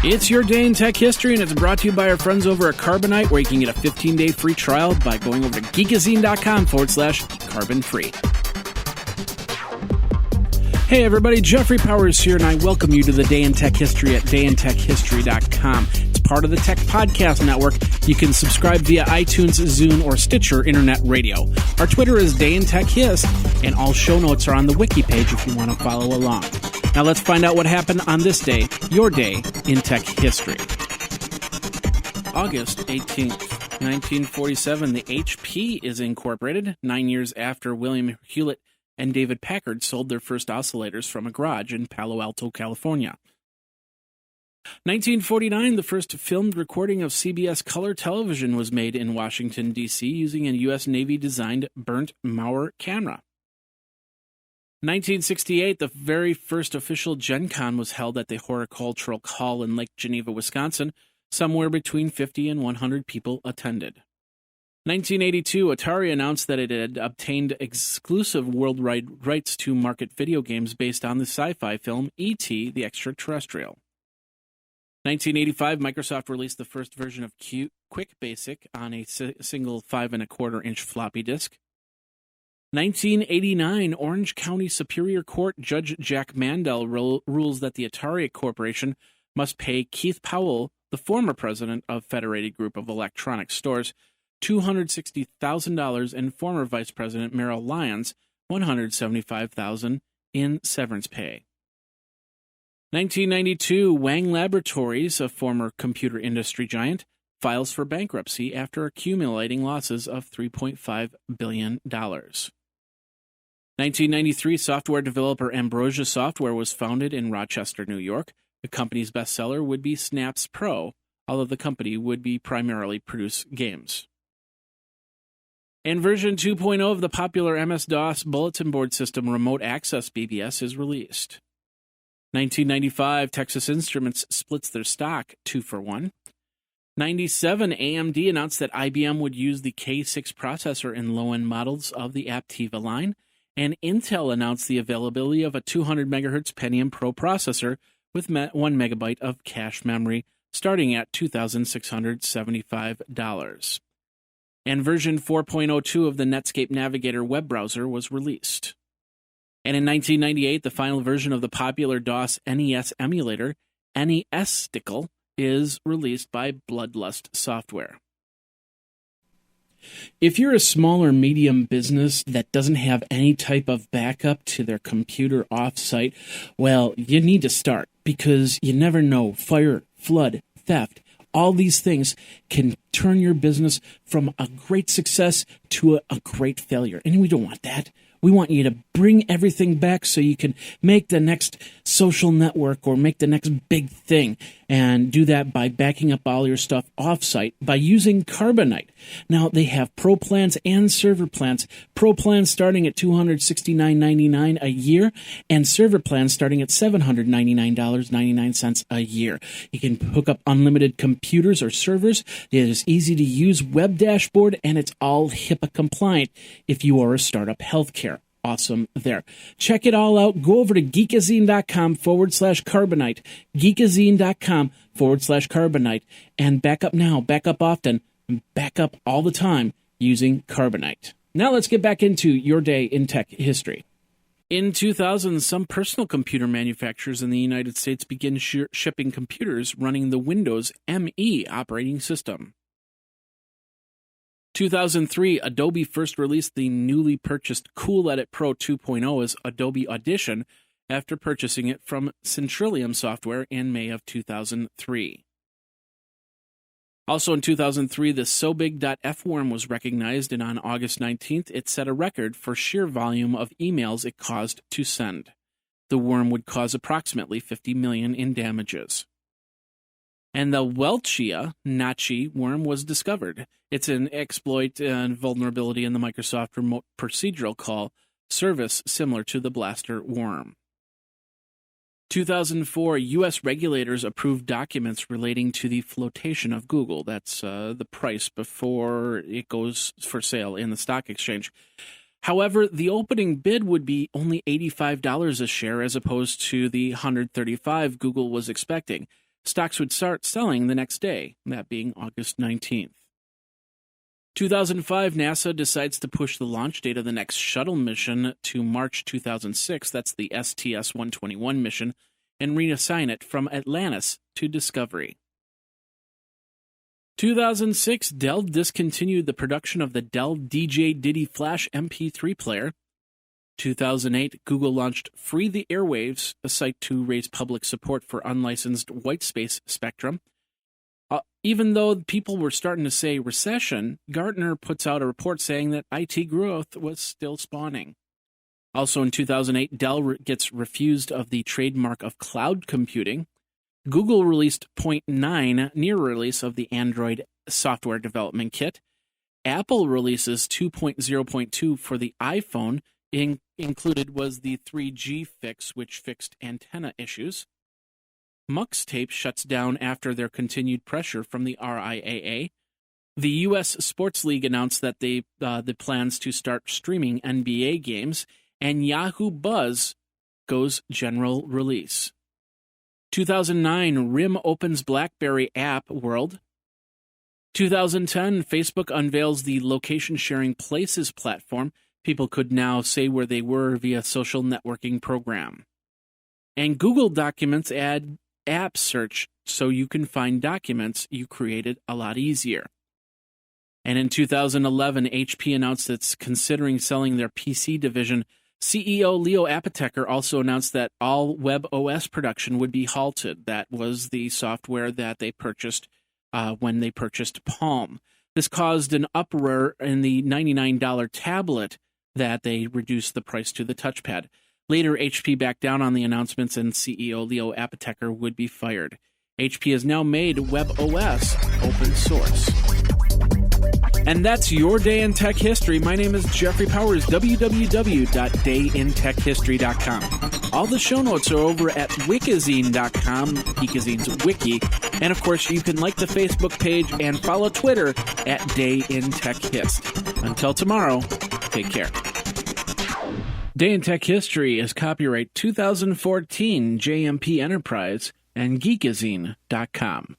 It's your day in tech history, and it's brought to you by our friends over at Carbonite, where you can get a 15-day free trial by going over to geekazine.com/carbon free. Hey everybody, Jeffrey Powers here, and I welcome you to the Day in Tech History at dayintechhistory.com. It's part of the Tech Podcast Network. You can subscribe via iTunes, Zune, or Stitcher Internet Radio. Our Twitter is Day in Tech Hist, and all show notes are on the wiki page if you want to follow along. Now let's find out what happened on this day, your day in tech history. August 18th, 1947, the HP is incorporated, 9 years after William Hewlett and David Packard sold their first oscillators from a garage in Palo Alto, California. 1949, the first filmed recording of CBS color television was made in Washington, D.C. using a U.S. Navy-designed Burnt Mauer camera. 1968, the very first official Gen Con was held at the Horticultural Hall in Lake Geneva, Wisconsin. Somewhere between 50 and 100 people attended. 1982, Atari announced that it had obtained exclusive worldwide rights to market video games based on the sci-fi film E.T. the Extraterrestrial. 1985, Microsoft released the first version of Quick Basic on a single 5.25-inch floppy disk. 1989, Orange County Superior Court Judge Jack Mandel rules that the Atari Corporation must pay Keith Powell, the former president of Federated Group of Electronic Stores, $260,000 and former Vice President Merrill Lyons $175,000 in severance pay. 1992, Wang Laboratories, a former computer industry giant, files for bankruptcy after accumulating losses of $3.5 billion. 1993, software developer Ambrosia Software was founded in Rochester, New York. The company's bestseller would be Snaps Pro, although the company would be primarily produce games. And version 2.0 of the popular MS-DOS bulletin board system Remote Access BBS is released. 1995, Texas Instruments splits their stock 2-for-1. 97, AMD announced that IBM would use the K6 processor in low-end models of the Aptiva line. And Intel announced the availability of a 200 MHz Pentium Pro processor with 1 megabyte of cache memory, starting at $2,675. And version 4.02 of the Netscape Navigator web browser was released. And in 1998, the final version of the popular DOS NES emulator, NES-Stickle, is released by Bloodlust Software. If you're a small or medium business that doesn't have any type of backup to their computer off-site, well, you need to start, because you never know. Fire, flood, theft, all these things can turn your business from a great success to a great failure. And we don't want that. We want you to bring everything back so you can make the next social network or make the next big thing. And do that by backing up all your stuff offsite by using Carbonite. Now, they have Pro plans and server plans. Pro plans starting at $269.99 a year, and server plans starting at $799.99 a year. You can hook up unlimited computers or servers. It is easy to use web dashboard, and it's all HIPAA compliant if you are a startup healthcare. Awesome there. Check it all out. Go over to geekazine.com/carbonite, geekazine.com/carbonite, and back up now, back up often, and back up all the time using Carbonite. Now let's get back into your day in tech history. In 2000, some personal computer manufacturers in the United States began shipping computers running the Windows ME operating system. 2003, Adobe first released the newly purchased Cool Edit Pro 2.0 as Adobe Audition after purchasing it from Centrillium Software in May of 2003. Also in 2003, the SoBig.F worm was recognized, and on August 19th, it set a record for sheer volume of emails it caused to send. The worm would cause approximately $50 million in damages. And the Welchia-Nachi worm was discovered. It's an exploit and vulnerability in the Microsoft Remote Procedural Call service similar to the Blaster worm. 2004, U.S. regulators approved documents relating to the flotation of Google. That's the price before it goes for sale in the stock exchange. However, the opening bid would be only $85 a share as opposed to the $135 Google was expecting. Stocks would start selling the next day, that being August 19th. 2005, NASA decides to push the launch date of the next shuttle mission to March 2006. That's the STS-121 mission, and reassign it from Atlantis to Discovery. 2006, Dell discontinued the production of the Dell DJ Diddy Flash MP3 player. 2008, Google launched Free the Airwaves, a site to raise public support for unlicensed whitespace spectrum. Even though people were starting to say recession, Gartner puts out a report saying that IT growth was still spawning. Also in 2008, Dell gets refused of the trademark of cloud computing. Google released 0.9 near release of the Android software development kit. Apple releases 2.0.2 for the iPhone. Included was the 3G fix, which fixed antenna issues. Mux Tape shuts down after their continued pressure from the RIAA. The U.S. Sports League announced that the plans to start streaming NBA games, and Yahoo Buzz goes general release. 2009, RIM opens BlackBerry app world. 2010, Facebook unveils the location-sharing Places platform. People could now say where they were via social networking program. And Google Documents add app search so you can find documents you created a lot easier. And in 2011, HP announced it's considering selling their PC division. CEO Leo Apotheker also announced that all WebOS production would be halted. That was the software that they purchased when they purchased Palm. This caused an uproar in the $99 tablet that they reduced the price to the touchpad. Later, HP backed down on the announcements and CEO Leo Apotheker would be fired. HP has now made WebOS open source. And that's your day in tech history. My name is Jeffrey Powers, www.dayintechhistory.com. All the show notes are over at wikizine.com, Geekazine's wiki. And of course, you can like the Facebook page and follow Twitter at DayInTechHist. Until tomorrow, take care. Day in Tech History is copyright 2014 JMP Enterprise and Geekazine.com.